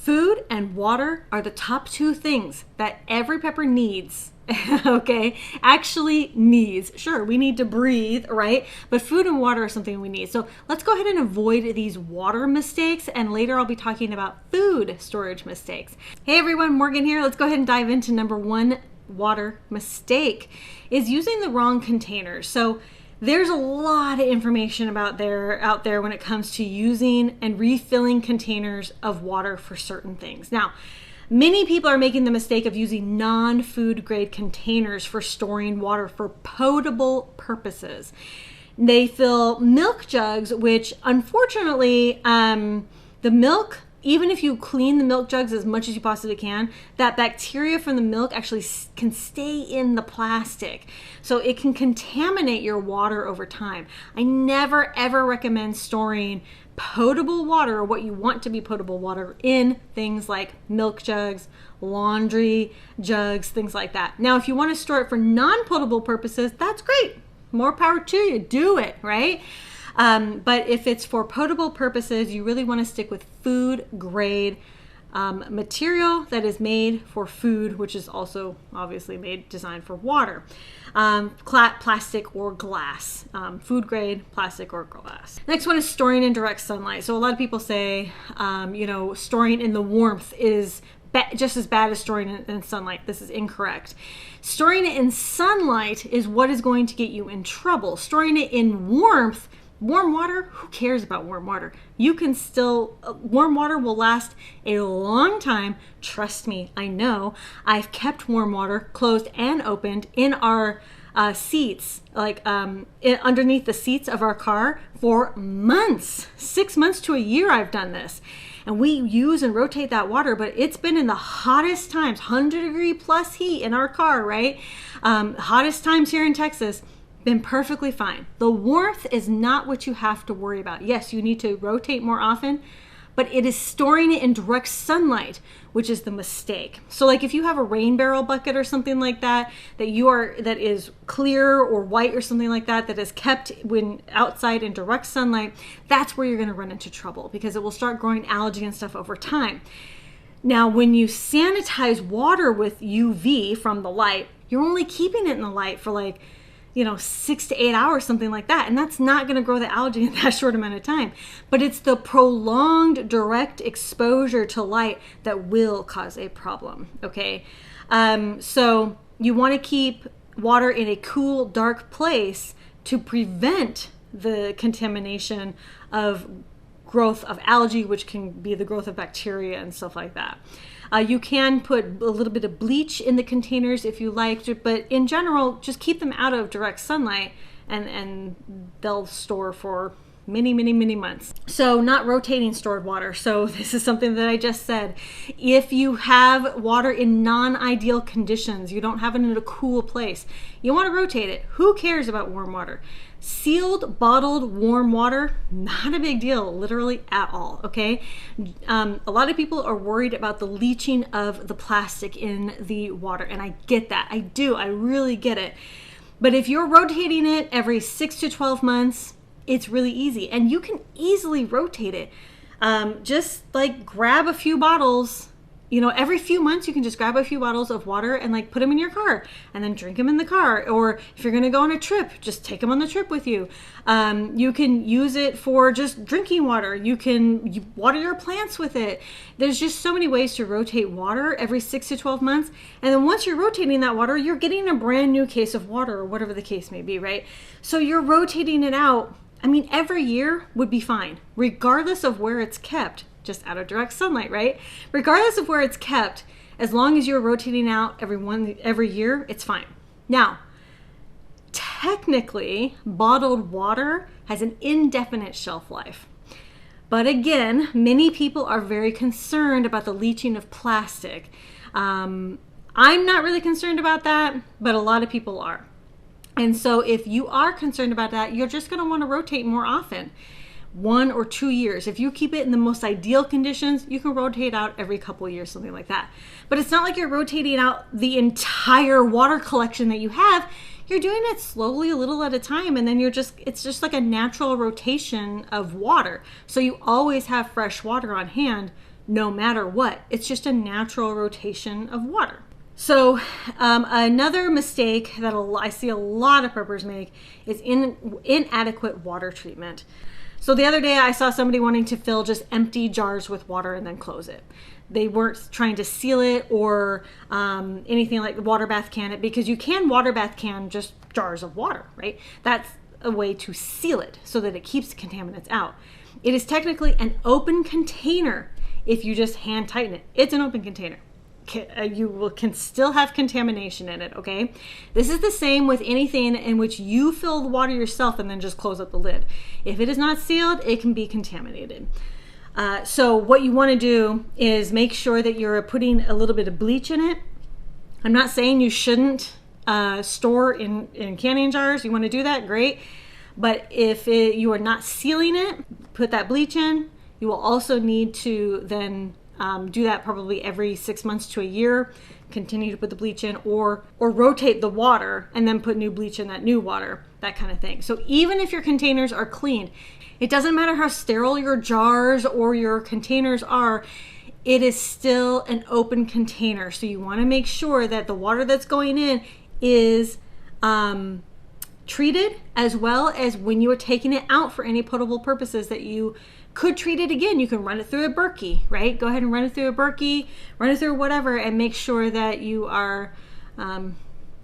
Food and water are the top two things that every pepper needs. Okay, actually needs. Sure, we need to breathe, right? But food and water are something we need. So let's go ahead and avoid these water mistakes. And later I'll be talking about food storage mistakes. Hey everyone, Morgan here. Let's go ahead and dive into number one water mistake is using the wrong containers. So there's a lot of information out there when it comes to using and refilling containers of water for certain things. Now, many people are making the mistake of using non-food grade containers for storing water for potable purposes. They fill milk jugs, which unfortunately, the milk, even if you clean the milk jugs as much as you possibly can, that bacteria from the milk actually can stay in the plastic. So it can contaminate your water over time. I never ever recommend storing potable water, or what you want to be potable water, in things like milk jugs, laundry jugs, things like that. Now, if you want to store it for non-potable purposes, that's great. More power to you. Do it, right? But if it's for potable purposes, you really want to stick with food grade material that is made for food, which is also obviously designed for water. Plastic or glass, food grade plastic or glass. Next one is storing in direct sunlight. So a lot of people say, storing in the warmth is just as bad as storing it in sunlight. This is incorrect. Storing it in sunlight is what is going to get you in trouble. Storing it in warmth, warm water, who cares about warm water? You can still, warm water will last a long time. Trust me, I know. I've kept warm water closed and opened in our seats, underneath the seats of our car for months, 6 months to a year I've done this. And we use and rotate that water, but it's been in the hottest times, 100-degree plus heat in our car, right? Hottest times here in Texas. Been perfectly fine. The warmth is not what you have to worry about. Yes, you need to rotate more often, but it is storing it in direct sunlight, which is the mistake. So like if you have a rain barrel bucket or something like that, that is clear or white or something like that, that is kept when outside in direct sunlight, that's where you're going to run into trouble, because it will start growing algae and stuff over time. Now, when you sanitize water with UV from the light, you're only keeping it in the light for 6 to 8 hours, something like that. And that's not going to grow the algae in that short amount of time. But it's the prolonged direct exposure to light that will cause a problem, okay? So you want to keep water in a cool, dark place to prevent the contamination of growth of algae, which can be the growth of bacteria and stuff like that. You can put a little bit of bleach in the containers if you like, but in general, just keep them out of direct sunlight and they'll store for many, many, many months. So not rotating stored water. So this is something that I just said. If you have water in non-ideal conditions, you don't have it in a cool place, you want to rotate it. Who cares about warm water? Sealed, bottled, warm water, not a big deal, literally at all, okay? A lot of people are worried about the leaching of the plastic in the water, and I get that. I do, I really get it. But if you're rotating it every 6 to 12 months, it's really easy, and you can easily rotate it. Just like grab a few bottles, every few months you can just grab a few bottles of water and put them in your car and then drink them in the car. Or if you're going to go on a trip, just take them on the trip with you. You can use it for just drinking water. You water your plants with it. There's just so many ways to rotate water every 6 to 12 months. And then once you're rotating that water, you're getting a brand new case of water, or whatever the case may be, right? So you're rotating it out. Every year would be fine, regardless of where it's kept. Just out of direct sunlight, right? Regardless of where it's kept, as long as you're rotating out every year, it's fine. Now, technically, bottled water has an indefinite shelf life. But again, many people are very concerned about the leaching of plastic. I'm not really concerned about that, but a lot of people are. And so if you are concerned about that, you're just going to want to rotate more often. 1 or 2 years. If you keep it in the most ideal conditions, you can rotate out every couple of years, something like that. But it's not like you're rotating out the entire water collection that you have. You're doing it slowly, a little at a time, and then it's just like a natural rotation of water. So you always have fresh water on hand no matter what. It's just a natural rotation of water. So another mistake that I see a lot of preppers make is inadequate water treatment. So the other day I saw somebody wanting to fill just empty jars with water and then close it. They weren't trying to seal it or anything like the water bath can it, because you can water bath can just jars of water, right? That's a way to seal it so that it keeps the contaminants out. It is technically an open container if you just hand tighten it. It's an open container. You can still have contamination in it, okay? This is the same with anything in which you fill the water yourself and then just close up the lid. If it is not sealed, it can be contaminated. So what you want to do is make sure that you're putting a little bit of bleach in it. I'm not saying you shouldn't store in canning jars. You want to do that, great. But if you are not sealing it, put that bleach in. You will also need to then do that probably every 6 months to a year. Continue to put the bleach in, or rotate the water and then put new bleach in that new water, that kind of thing. So even if your containers are cleaned, it doesn't matter how sterile your jars or your containers are, it is still an open container. So you want to make sure that the water that's going in is treated, as well as when you are taking it out for any potable purposes that you could treat it again. You can run it through a Berkey, right? Go ahead and run it through a Berkey, run it through whatever, and make sure that you are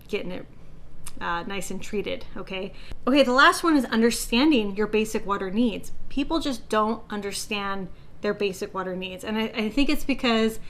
getting it nice and treated, okay? Okay, the last one is understanding your basic water needs. People just don't understand their basic water needs. And I think it's because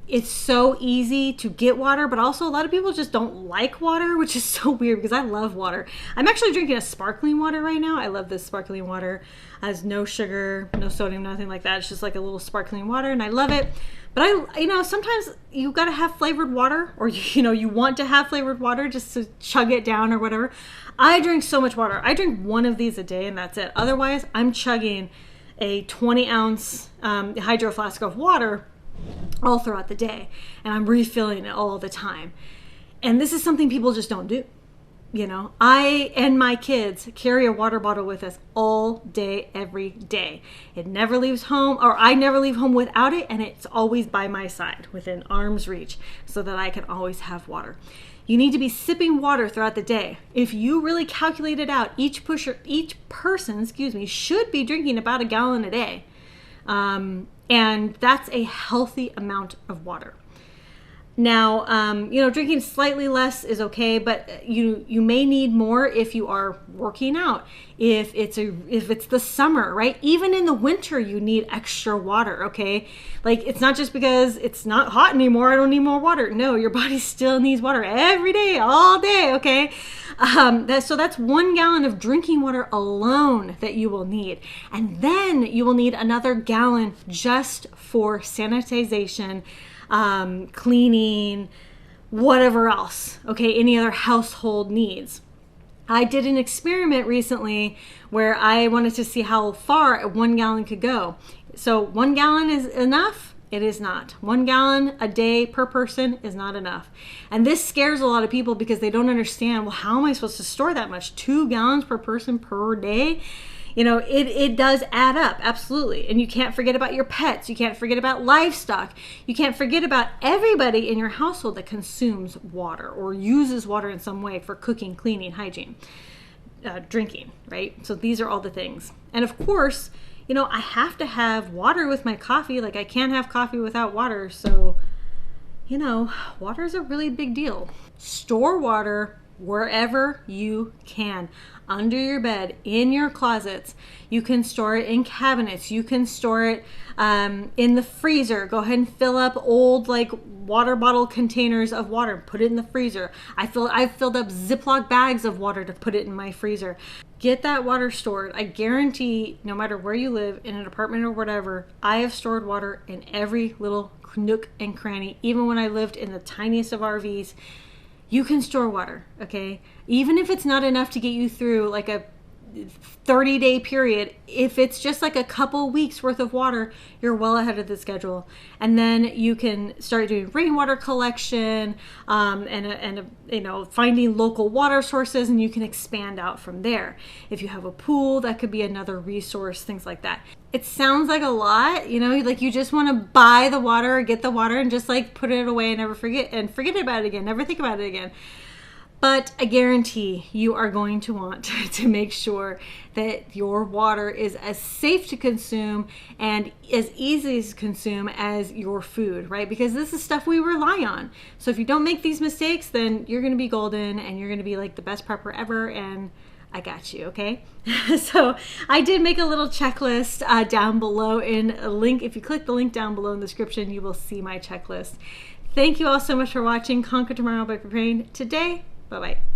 it's so easy to get water, but also a lot of people just don't like water, which is so weird because I love water. I'm actually drinking a sparkling water right now. I love this sparkling water. It has no sugar, no sodium, nothing like that. It's just like a little sparkling water, and I love it. But sometimes you got to have flavored water, or you want to have flavored water just to chug it down or whatever. I drink so much water. I drink one of these a day and that's it. Otherwise, I'm chugging a 20-ounce hydro flask of water all throughout the day, and I'm refilling it all the time. And this is something people just don't do. I and my kids carry a water bottle with us all day, every day. It never leaves home, or I never leave home without it, and it's always by my side within arm's reach so that I can always have water. You need to be sipping water throughout the day. If you really calculate it out, each person should be drinking about a gallon a day. And that's a healthy amount of water. Now, drinking slightly less is okay, but you may need more if you are working out. If it's the summer, right? Even in the winter, you need extra water. Okay, like it's not just because it's not hot anymore, I don't need more water. No, your body still needs water every day, all day. Okay, so that's 1 gallon of drinking water alone that you will need, and then you will need another gallon just for sanitization, cleaning, whatever else, okay, any other household needs. I did an experiment recently where I wanted to see how far 1 gallon could go. So 1 gallon is enough? It is not. 1 gallon a day per person is not enough. And this scares a lot of people because they don't understand, well, how am I supposed to store that much? 2 gallons per person per day? It does add up, absolutely. And you can't forget about your pets. You can't forget about livestock. You can't forget about everybody in your household that consumes water or uses water in some way for cooking, cleaning, hygiene, drinking, right? So these are all the things. And of course, I have to have water with my coffee. Like I can't have coffee without water. So, water is a really big deal. Store water wherever you can. Under your bed, in your closets. You can store it in cabinets. You can store it in the freezer. Go ahead and fill up old water bottle containers of water. Put it in the freezer. I've filled up Ziploc bags of water to put it in my freezer. Get that water stored. I guarantee, no matter where you live, in an apartment or whatever, I have stored water in every little nook and cranny. Even when I lived in the tiniest of RVs, you can store water, okay? Even if it's not enough to get you through like a 30-day period. If it's just like a couple weeks worth of water, you're well ahead of the schedule. And then you can start doing rainwater collection, and finding local water sources, and you can expand out from there. If you have a pool, that could be another resource, things like that. It sounds like a lot, like you just want to buy the water or get the water and just like put it away and never forget about it again, never think about it again. But I guarantee you are going to want to make sure that your water is as safe to consume and as easy to consume as your food, right? Because this is stuff we rely on. So if you don't make these mistakes, then you're going to be golden and you're going to be like the best prepper ever. And I got you, okay? So I did make a little checklist down below in a link. If you click the link down below in the description, you will see my checklist. Thank you all so much for watching Conquer Tomorrow by Preparing Today. Bye-bye.